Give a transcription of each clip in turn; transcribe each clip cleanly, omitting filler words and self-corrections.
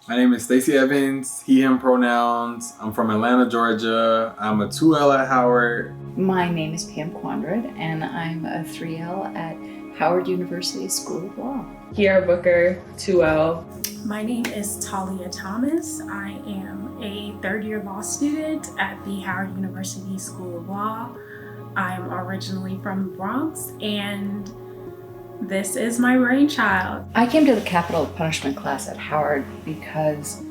My name is Stacey Evans, he, him pronouns. I'm from Atlanta, Georgia. I'm a 2L at Howard. My name is Pam Quandrad, and I'm a 3L at Howard University School of Law. Kiara Booker, 2L. My name is Talia Thomas. I am a third-year law student at the Howard University School of Law. I am originally from the Bronx, and this is my brainchild. I came to the capital punishment class at Howard because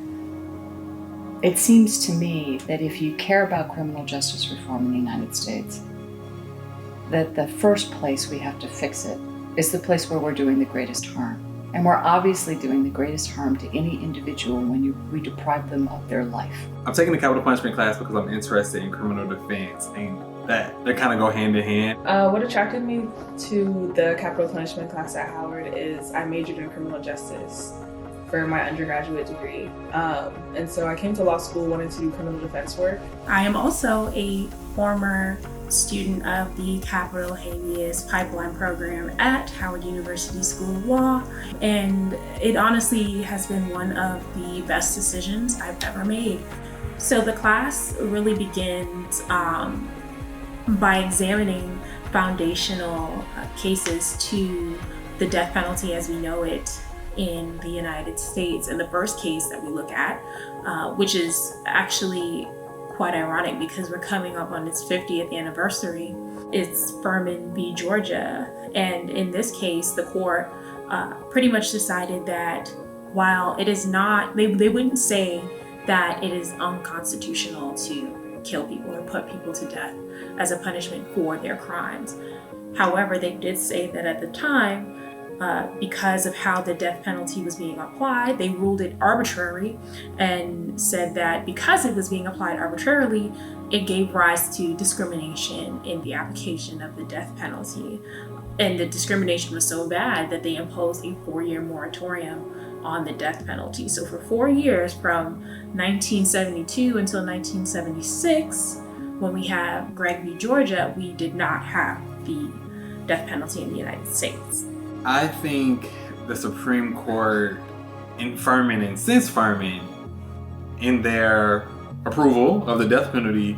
it seems to me that if you care about criminal justice reform in the United States, that the first place we have to fix it is the place where we're doing the greatest harm. And we're obviously doing the greatest harm to any individual when we deprive them of their life. I'm taking the capital punishment class because I'm interested in criminal defense, and that they kind of go hand in hand. What attracted me to the capital punishment class at Howard is I majored in criminal justice for my undergraduate degree. And so I came to law school wanting to do criminal defense work. I am also a former student of the Capital Habeas Pipeline program at Howard University School of Law, and it honestly has been one of the best decisions I've ever made. So the class really begins by examining foundational cases to the death penalty as we know it in the United States. And the first case that we look at, which is actually quite ironic because we're coming up on its 50th anniversary, it's Furman v. Georgia. And in this case, the court pretty much decided that while it is not, they wouldn't say that it is unconstitutional to kill people or put people to death as a punishment for their crimes. However, they did say that at the time, because of how the death penalty was being applied, they ruled it arbitrary and said that because it was being applied arbitrarily, it gave rise to discrimination in the application of the death penalty. And the discrimination was so bad that they imposed a 4-year moratorium on the death penalty. So for 4 years, from 1972 until 1976, when we have Greg v. Georgia, we did not have the death penalty in the United States. I think the Supreme Court in Furman and since Furman, in their approval of the death penalty,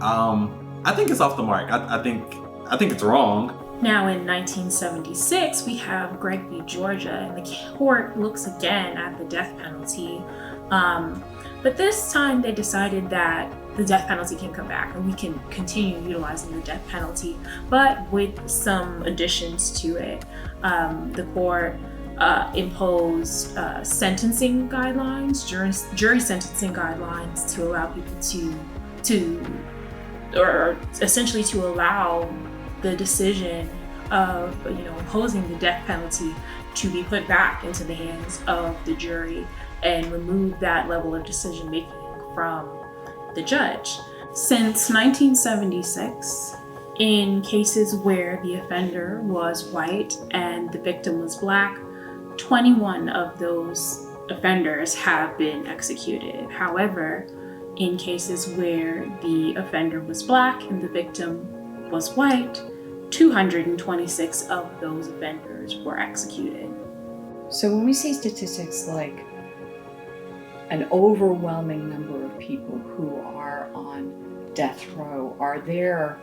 I think it's off the mark. I think it's wrong. Now in 1976, we have Greg v. Georgia, and the court looks again at the death penalty. But this time they decided that the death penalty can come back and we can continue utilizing the death penalty, but with some additions to it. The court imposed sentencing guidelines, jury sentencing guidelines to allow people or essentially to allow the decision of imposing the death penalty to be put back into the hands of the jury and remove that level of decision making from the judge. Since 1976, in cases where the offender was white and the victim was black, 21 of those offenders have been executed. However, in cases where the offender was black and the victim was white, 226 of those offenders were executed. So when we see statistics like an overwhelming number of people who are on death row are there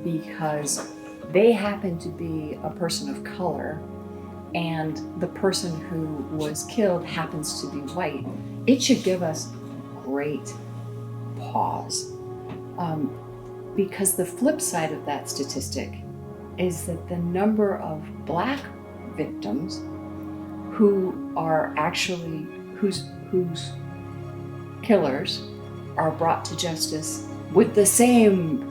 because they happen to be a person of color and the person who was killed happens to be white, it should give us great pause. Because the flip side of that statistic is that the number of black victims who are actually, whose killers are brought to justice with the same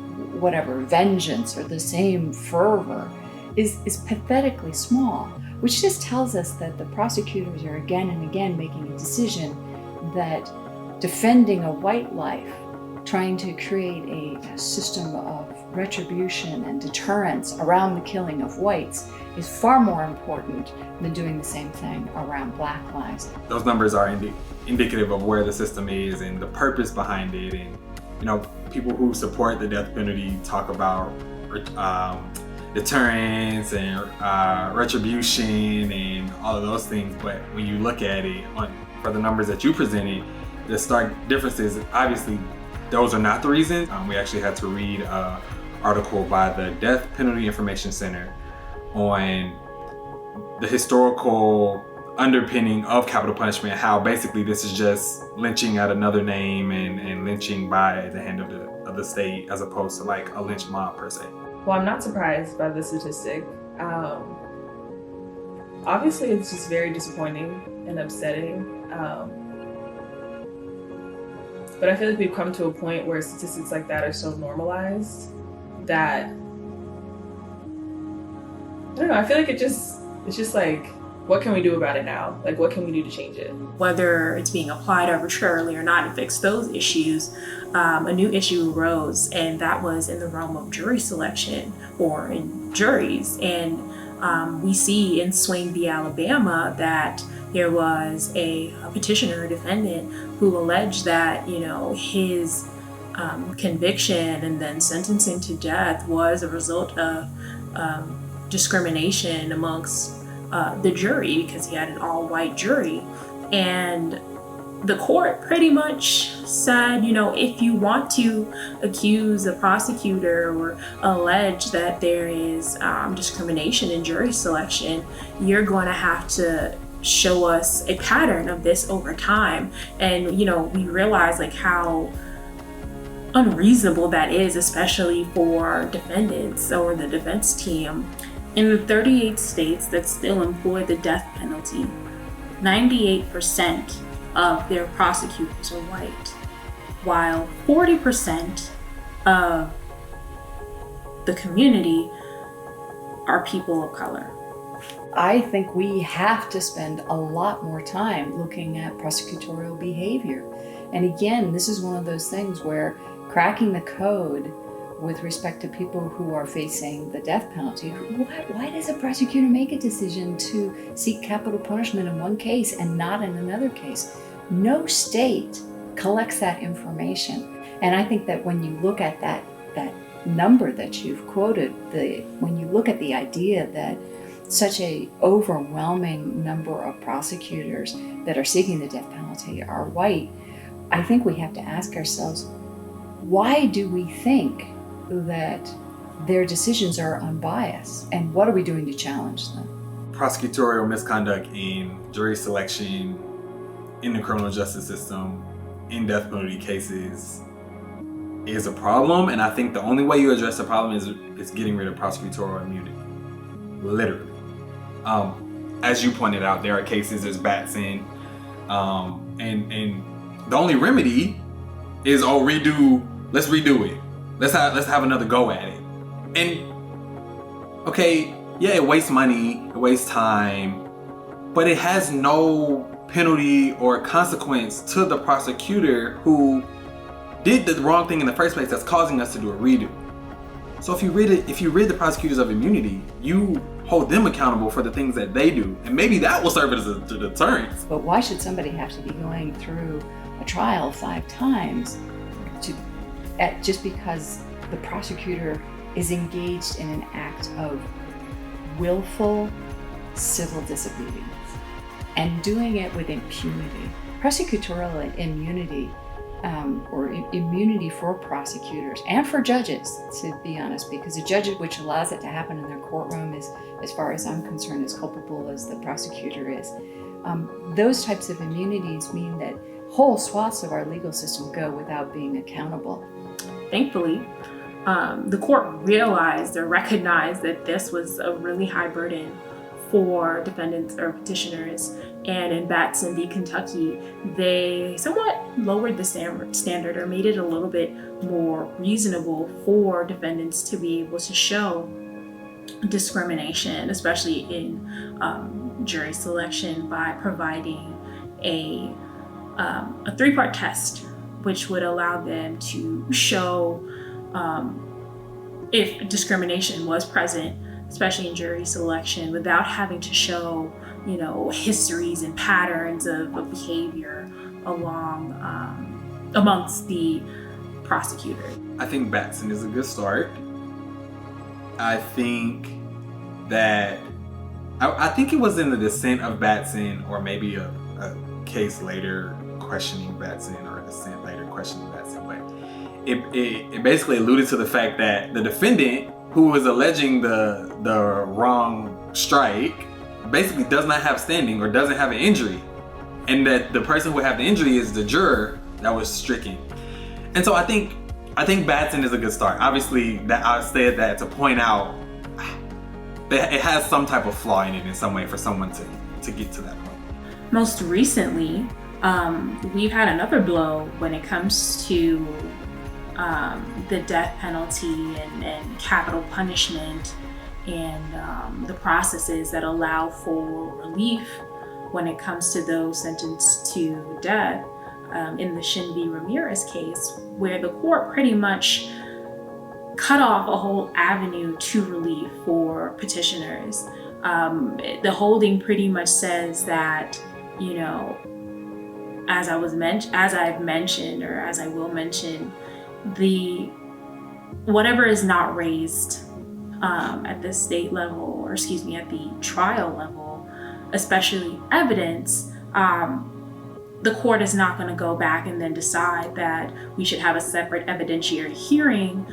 vengeance or the same fervor is pathetically small, which just tells us that the prosecutors are again and again making a decision that defending a white life, trying to create a system of retribution and deterrence around the killing of whites is far more important than doing the same thing around black lives. Those numbers are indicative of where the system is and the purpose behind it. And people who support the death penalty talk about deterrence and retribution and all of those things. But when you look at it for the numbers that you presented, the stark differences, obviously, those are not the reason. We actually had to read an article by the Death Penalty Information Center on the historical underpinning of capital punishment, how basically this is just lynching at another name and lynching by the hand of the state, as opposed to like a lynch mob per se. Well, I'm not surprised by the statistic. Obviously, it's just very disappointing and upsetting. But I feel like we've come to a point where statistics like that are so normalized that, I don't know, I feel like it's just like, what can we do about it now? Like, what can we do to change it? Whether it's being applied arbitrarily or not to fix those issues, a new issue arose, and that was in the realm of jury selection or in juries. And we see in Swain v. Alabama that there was a petitioner, a defendant, who alleged that, his conviction and then sentencing to death was a result of discrimination amongst the jury, because he had an all-white jury. And the court pretty much said, if you want to accuse a prosecutor or allege that there is discrimination in jury selection, you're going to have to show us a pattern of this over time. And, we realize like how unreasonable that is, especially for defendants or the defense team. In the 38 states that still employ the death penalty, 98% of their prosecutors are white, while 40% of the community are people of color. I think we have to spend a lot more time looking at prosecutorial behavior. And again, this is one of those things where cracking the code with respect to people who are facing the death penalty, why does a prosecutor make a decision to seek capital punishment in one case and not in another case? No state collects that information. And I think that when you look at that number that you've quoted, when you look at the idea that such a overwhelming number of prosecutors that are seeking the death penalty are white, I think we have to ask ourselves, why do we think that their decisions are unbiased, and what are we doing to challenge them? Prosecutorial misconduct in jury selection, in the criminal justice system, in death penalty cases is a problem, and I think the only way you address the problem is getting rid of prosecutorial immunity. Literally. As you pointed out, there are cases, there's Batson, and the only remedy is, let's redo it. Let's have another go at it. And okay, yeah, it wastes money, it wastes time, but it has no penalty or consequence to the prosecutor who did the wrong thing in the first place that's causing us to do a redo. So if you rid the prosecutors of immunity, you hold them accountable for the things that they do, and maybe that will serve as a deterrent. But why should somebody have to be going through a trial 5 times just because the prosecutor is engaged in an act of willful civil disobedience and doing it with impunity? Prosecutorial immunity, or immunity for prosecutors and for judges, to be honest, because a judge which allows it to happen in their courtroom is, as far as I'm concerned, as culpable as the prosecutor is. Those types of immunities mean that whole swaths of our legal system go without being accountable. Thankfully, the court realized or recognized that this was a really high burden for defendants or petitioners. And in Batson v. Kentucky, they somewhat lowered the standard or made it a little bit more reasonable for defendants to be able to show discrimination, especially in jury selection, by providing a 3-part test, which would allow them to show if discrimination was present, especially in jury selection, without having to show, histories and patterns of behavior amongst the prosecutor. I think Batson is a good start. I think that I think it was in the dissent of Batson, or maybe a case later questioning Batson, or dissent later questioning Batson, but it basically alluded to the fact that the defendant, who was alleging the wrong strike, basically does not have standing or doesn't have an injury, and that the person who had the injury is the juror that was stricken. And so I think Batson is a good start. Obviously, that I said that to point out that it has some type of flaw in it in some way for someone to get to that point. Most recently, we've had another blow when it comes to the death penalty and capital punishment and the processes that allow for relief when it comes to those sentenced to death. In the Shinn v. Ramirez case, where the court pretty much cut off a whole avenue to relief for petitioners. The holding pretty much says that, you know, as I've mentioned, or as I will mention, whatever is not raised at the state level, or at the trial level, especially evidence, the court is not going to go back and then decide that we should have a separate evidentiary hearing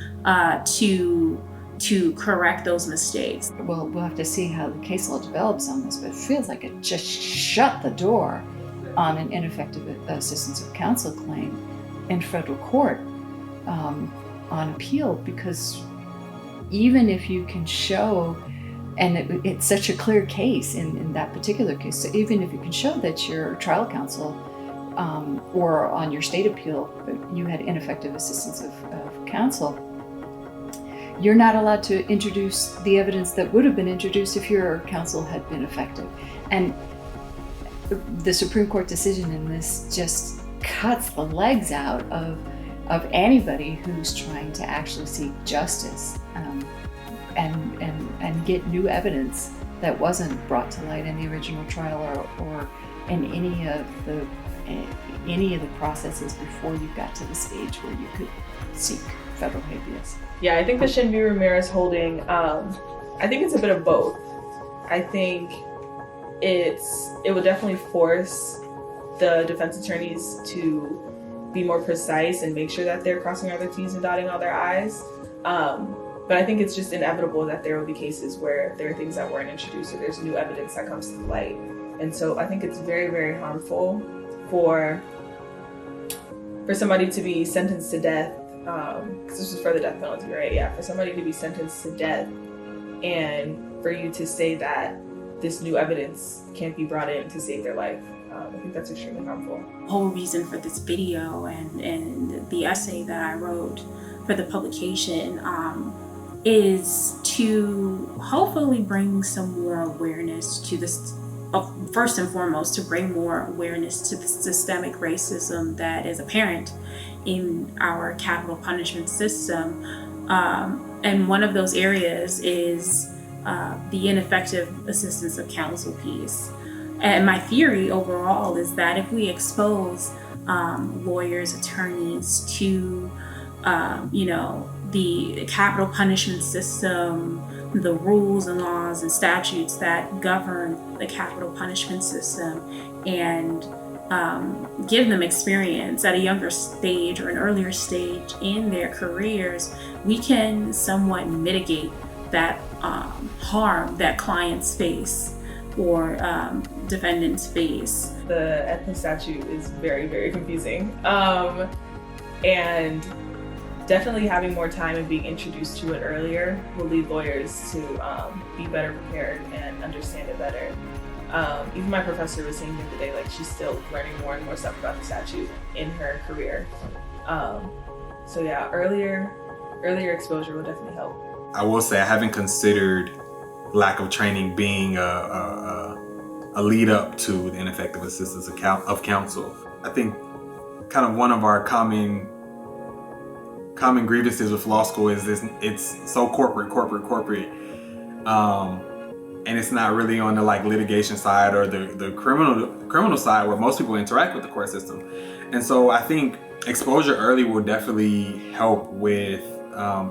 to correct those mistakes. Well, we'll have to see how the case law develops on this, but it feels like it just shut the door on an ineffective assistance of counsel claim in federal court on appeal, because even if you can show, and it's such a clear case in that particular case, so even if you can show that your trial counsel or on your state appeal you had ineffective assistance of counsel, you're not allowed to introduce the evidence that would have been introduced if your counsel had been effective. And the Supreme Court decision in this just cuts the legs out of anybody who's trying to actually seek justice and get new evidence that wasn't brought to light in the original trial or in any of the processes before you got to the stage where you could seek federal habeas. Yeah, I think the Shinn v. Ramirez holding, I think it's a bit of both. I think it would definitely force the defense attorneys to be more precise and make sure that they're crossing all their T's and dotting all their I's. But I think it's just inevitable that there will be cases where there are things that weren't introduced or there's new evidence that comes to light. And so I think it's very, very harmful for somebody to be sentenced to death, because this is for the death penalty, right? Yeah, for somebody to be sentenced to death and for you to say that this new evidence can't be brought in to save their life. I think that's extremely harmful. The whole reason for this video and the essay that I wrote for the publication is to hopefully bring some more awareness to this. First and foremost, to bring more awareness to the systemic racism that is apparent in our capital punishment system. And one of those areas is the ineffective assistance of counsel piece. And my theory overall is that if we expose lawyers, attorneys to, the capital punishment system, the rules and laws and statutes that govern the capital punishment system, and give them experience at a younger stage or an earlier stage in their careers, we can somewhat mitigate that harm that clients face or defendants face. The ethnic statute is very, very confusing. And definitely having more time and being introduced to it earlier will lead lawyers to be better prepared and understand it better. Even my professor was saying the other day, like, she's still learning more and more stuff about the statute in her career. So yeah, earlier exposure will definitely help. I will say I haven't considered lack of training being a lead up to the ineffective assistance of counsel. I think kind of one of our common grievances with law school is this: it's so corporate, and it's not really on the litigation side or the criminal side where most people interact with the court system. And so I think exposure early will definitely help with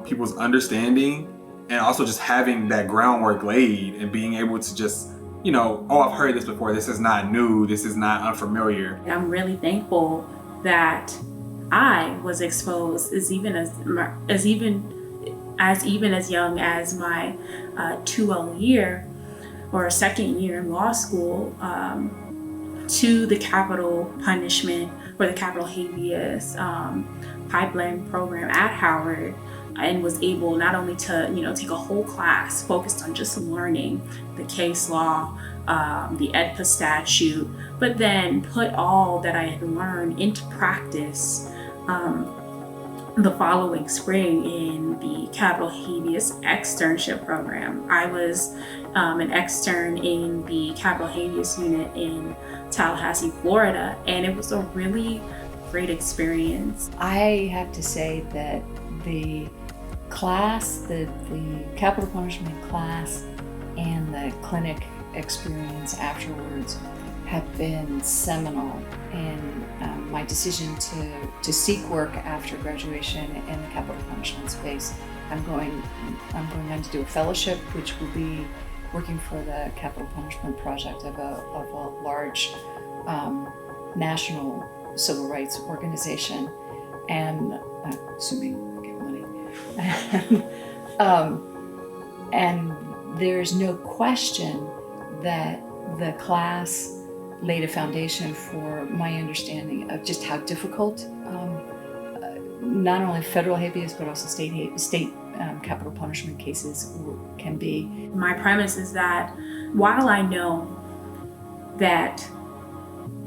people's understanding, and also just having that groundwork laid and being able to just oh, I've heard this before. This is not new. This is not unfamiliar. I'm really thankful that I was exposed as young as my 2L year or second year in law school to the capital punishment or the capital habeas pipeline program at Howard, and was able not only to take a whole class focused on just learning the case law, the EDPA statute, but then put all that I had learned into practice the following spring in the capital habeas externship program. I was an extern in the capital habeas unit in Tallahassee, Florida, and it was a really great experience. I have to say that the class, the capital punishment class and the clinic experience afterwards have been seminal in my decision to seek work after graduation in the capital punishment space. I'm going on to do a fellowship, which will be working for the Capital Punishment Project of a large national civil rights organization, and assuming I get money. And there's no question that the class laid a foundation for my understanding of just how difficult not only federal habeas but also state capital punishment cases can be. My premise is that while I know that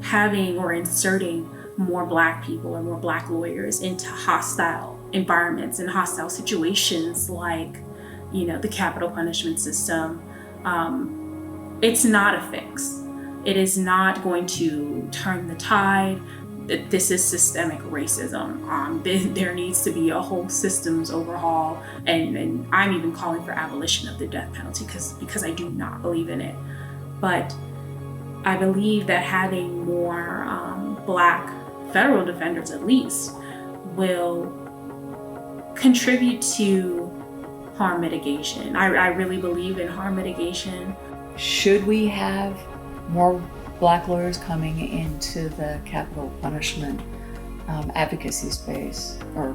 having or inserting more Black people or more Black lawyers into hostile environments and hostile situations like, the capital punishment system, it's not a fix. It is not going to turn the tide. This is systemic racism. There needs to be a whole systems overhaul, and I'm even calling for abolition of the death penalty because I do not believe in it. But I believe that having more Black federal defenders at least will contribute to harm mitigation. I really believe in harm mitigation. Should we have more Black lawyers coming into the capital punishment advocacy space or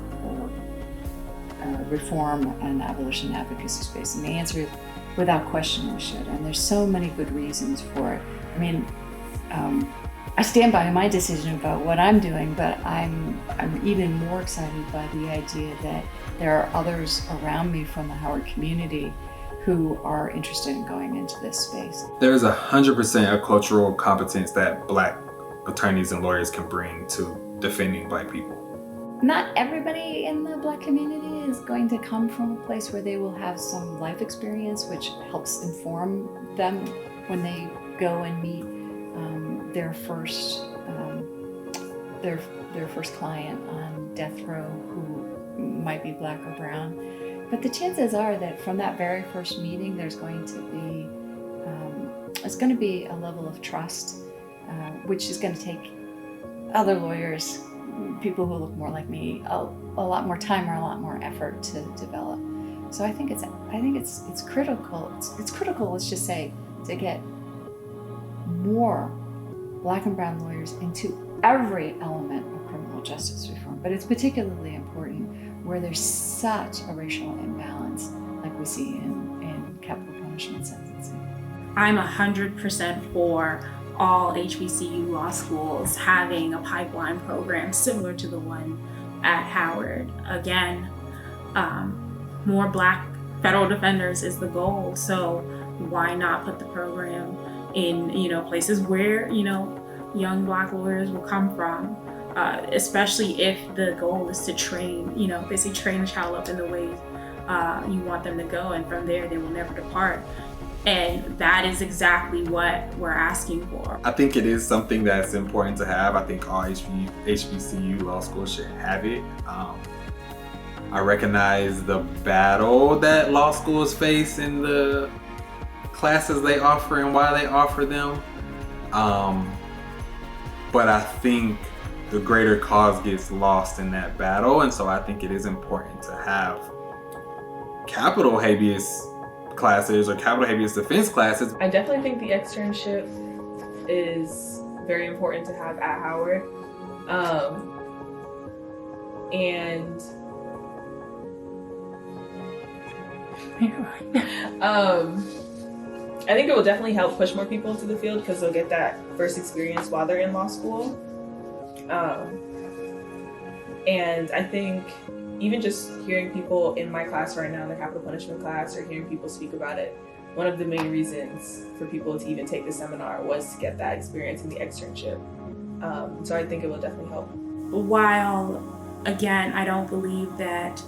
reform and abolition advocacy space? And the answer is, without question, we should. And there's so many good reasons for it. I mean, I stand by my decision about what I'm doing, but I'm even more excited by the idea that there are others around me from the Howard community who are interested in going into this space. There's 100% a cultural competence that Black attorneys and lawyers can bring to defending Black people. Not everybody in the Black community is going to come from a place where they will have some life experience, which helps inform them when they go and meet their first client on death row who might be Black or brown. But the chances are that from that very first meeting, there's going to be a level of trust, which is going to take other lawyers, people who look more like me, a lot more time or a lot more effort to develop. So I think it's critical. It's critical, let's just say, to get more Black and brown lawyers into every element of criminal justice reform. But it's particularly important where there's such a racial imbalance like we see in capital punishment sentencing. I'm 100% for all HBCU law schools having a pipeline program similar to the one at Howard. Again, more Black federal defenders is the goal, so why not put the program in places where young Black lawyers will come from, especially if the goal is to train, they say train a child up in the way you want them to go, and from there they will never depart. And that is exactly what we're asking for. I think it is something that's important to have. I think all HBCU law schools should have it. I recognize the battle that law schools face in the classes they offer and why they offer them. But I think the greater cause gets lost in that battle. And so I think it is important to have capital habeas classes or capital habeas defense classes. I definitely think the externship is very important to have at Howard. And I think it will definitely help push more people into the field because they'll get that first experience while they're in law school. And I think even just hearing people in my class right now, in the capital punishment class, or hearing people speak about it, one of the main reasons for people to even take the seminar was to get that experience in the externship. So I think it will definitely help. While, again, I don't believe that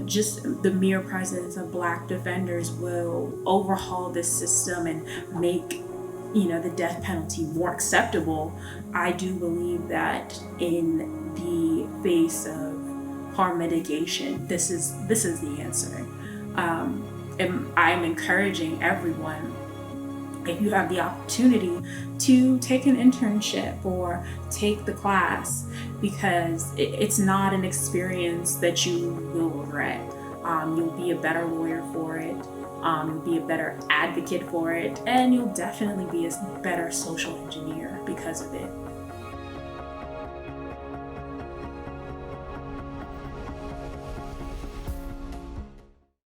just the mere presence of Black defenders will overhaul this system and make, the death penalty more acceptable, I do believe that in the face of harm mitigation, this is the answer. And I'm encouraging everyone, if you have the opportunity, to take an internship or take the class, because it's not an experience that you will regret. You'll be a better lawyer for it, you'll be a better advocate for it, and you'll definitely be a better social engineer because of it.